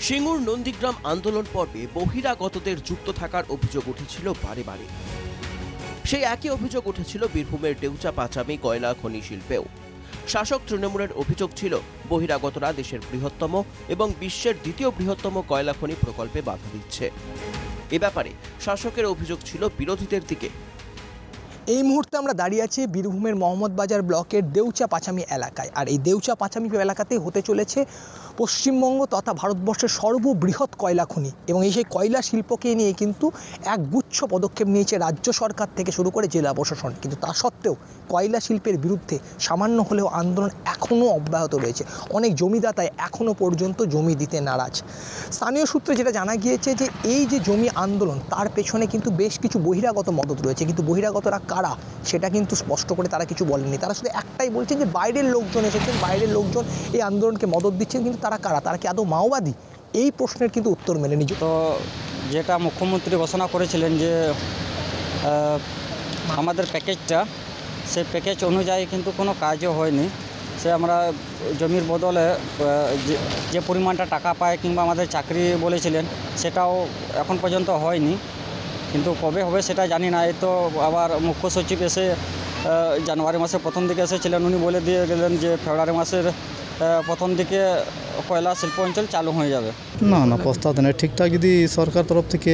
সিঙ্গুর নন্দীগ্রাম আন্দোলন পর্বে বহিরাগতদের যুক্ত থাকার অভিযোগ উঠেছিল বারে বারে। সেই একই অভিযোগ উঠেছিল বীরভূমের ডেউচা পাচামি কয়লা খনি শিল্পেও। শাসক তৃণমূলের অভিযোগ ছিল বহিরাগতরা দেশের বৃহত্তম এবং বিশ্বের দ্বিতীয় বৃহত্তম কয়লা খনি প্রকল্পে বাধা দিচ্ছে। এ ব্যাপারে শাসকের অভিযোগ ছিল বিরোধীদের দিকে। এই মুহূর্তে আমরা দাঁড়িয়ে আছি বীরভূমের মোহাম্মদবাজার ব্লকের দেউচা পাচামি এলাকায়। আর এই দেউচা পাচামি এলাকাতেই হতে চলেছে পশ্চিমবঙ্গ তথা ভারতবর্ষের সর্ববৃহৎ কয়লা খনি, এবং এই সেই কয়লা শিল্পকে নিয়ে কিন্তু একগুচ্ছ পদক্ষেপ নিয়েছে রাজ্য সরকার থেকে শুরু করে জেলা প্রশাসন। কিন্তু তা সত্ত্বেও কয়লা শিল্পের বিরুদ্ধে সামান্য হলেও আন্দোলন এখনও অব্যাহত রয়েছে। অনেক জমিদাতায় এখনও পর্যন্ত জমি দিতে নারাজ। স্থানীয় সূত্রে যেটা জানা গিয়েছে যে এই যে জমি আন্দোলন, তার পেছনে কিন্তু বেশ কিছু বহিরাগত মদত রয়েছে। কিন্তু বহিরাগতরা কারা সেটা কিন্তু স্পষ্ট করে তারা কিছু বলেননি। তারা শুধু একটাই বলছেন যে বাইরের লোকজন এসেছেন, বাইরের লোকজন এই আন্দোলনকে মদত দিচ্ছেন। কিন্তু তারা কারা, তারা কি আদৌ মাওবাদী? এই প্রশ্নের কিন্তু উত্তর মেলেনি। তো যেটা মুখ্যমন্ত্রী ঘোষণা করেছিলেন যে আমাদের প্যাকেজটা, সেই প্যাকেজ অনুযায়ী কিন্তু কোনো কাজও হয়নি। সে আমরা জমির বদলে যে পরিমাণটা টাকা পায় কিংবা আমাদের চাকরি বলেছিলেন, সেটাও এখন পর্যন্ত হয়নি। কিন্তু কবে হবে সেটা জানি না। এই তো আবার মুখ্য সচিব এসে জানুয়ারি মাসের প্রথম দিকে এসেছিলেন, উনি বলে দিয়ে গেলেন যে ফেব্রুয়ারি মাসের প্রথম দিকে কয়লা শিল্প অঞ্চল চালু হয়ে যাবে। না প্রস্তাব নেই। ঠিকঠাক যদি সরকার তরফ থেকে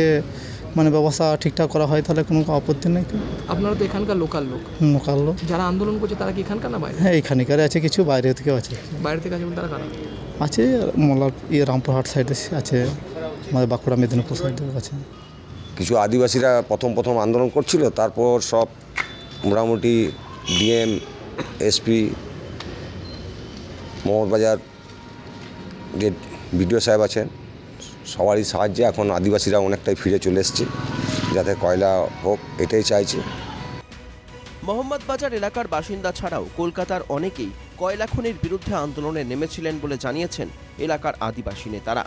ব্যবস্থা ঠিকঠাক করা হয় তাহলে কোনো আপত্তি নেই। আপনারা তো এখানকার লোকাল লোক যারা আন্দোলন করছে তারা কি এখানকার না বাইরে? হ্যাঁ, এখানকার আছে, কিছু বাইরে থেকেও আছে। বাইরে থেকে আছে তারা কারা? আছে মোল্লার রামপুরহাট সাইডে আছে, আমাদের বাঁকুড়া মেদিনীপুর সাইডে আছে। কিছু আদিবাসীরা প্রথম আন্দোলন করছিল, তারপর সব মোটামুটি ডিএম, এসপি, মোহাম্মদবাজার যে বিডিও সাহেব আছেন, সবারই সাহায্যে এখন আদিবাসীরা অনেকটাই ফিরে চলে এসছে, যাতে কয়লা হোক এটাই চাইছে। মোহাম্মদবাজার এলাকার বাসিন্দা ছাড়াও কলকাতার অনেকেই কয়লা খনির বিরুদ্ধে আন্দোলনে নেমেছিলেন বলে জানিয়েছেন এলাকার আদিবাসী নেতারা।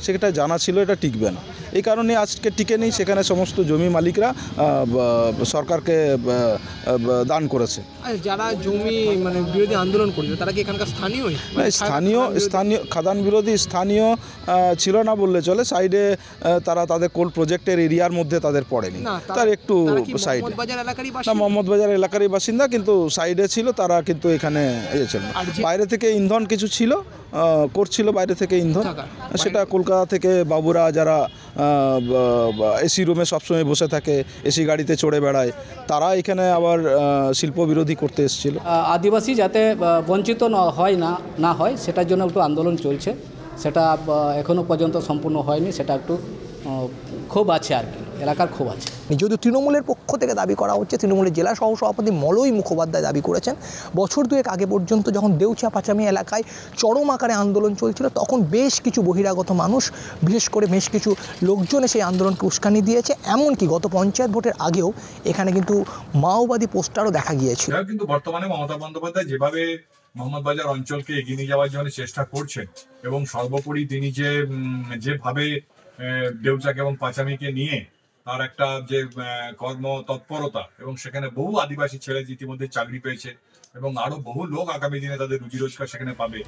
সেটা জানা ছিল এটা টিকবে না, এই কারণে আজকে টিকে নেই। সেখানে সমস্ত জমি মালিকরা সরকারকে দান করেছে। যারা জমি বিরোধী আন্দোলন করছে তারা কি এখানকার স্থানীয় খাদান বিরোধী স্থানীয় ছিল না বললে চলে। সাইডে তারা তাদের কোল প্রজেক্টের এরিয়ার মধ্যে তাদের পড়েনি, তার একটু সাইডে। মোহাম্মদবাজার এলাকারই বাসিন্দা, কিন্তু সাইডে ছিল তারা, কিন্তু এখানে এসেছিল। বাইরে থেকে ইন্ধন কিছু ছিল, করছিল বাইরে থেকে ইন্ধন। সেটা কলকাতা থেকে বাবুরা যারা এসি রুমে সবসময় বসে থাকে, এসি গাড়িতে চড়ে বেড়ায়, তারা এখানে আবার শিল্প বিরোধী করতে এসেছিল। আদিবাসী যাতে বঞ্চিত না হয় সেটার জন্য একটু আন্দোলন চলছে। সেটা এখনও পর্যন্ত সম্পূর্ণ হয়নি, সেটা একটু ক্ষোভ আছে আর কি, এলাকার ক্ষোভ আছে। যদিও তৃণমূলের পক্ষ থেকে দাবি করা হচ্ছে, তৃণমূলের জেলা সহসভাপতি মলয় মুখোপাধ্যায় দাবি করেছেন, বছর দুয়েক আগে পর্যন্ত যখন দেউচা পাচামি এলাকায় চরম আকারে আন্দোলন চলছিল, তখন বেশ কিছু বহিরাগত মানুষ, বিশেষ করে বেশ কিছু লোকজন সেই আন্দোলনকে উস্কানি দিয়েছে। এমনকি গত পঞ্চায়েত ভোটের আগেও এখানে কিন্তু মাওবাদী পোস্টারও দেখা গিয়েছিল। কিন্তু বর্তমানে মমতা বন্দ্যোপাধ্যায় যেভাবে মোহাম্মদবাজার অঞ্চলকে এগিয়ে নিয়ে যাওয়ার জন্য চেষ্টা করছেন, এবং সর্বোপরি তিনি যেভাবে দেউচাকে এবং পাচামিকে নিয়ে তার একটা যে কর্মতৎপরতা, এবং সেখানে বহু আদিবাসী ছেলে ইতিমধ্যে চাকরি পেয়েছে, এবং আরো বহু লোক আগামী দিনে তাদের রুজি রোজগার সেখানে পাবে।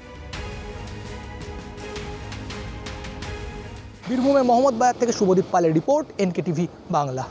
বীরভূমের মোহাম্মদবাজার থেকে শুভদীপ পালের রিপোর্ট, NK TV বাংলা।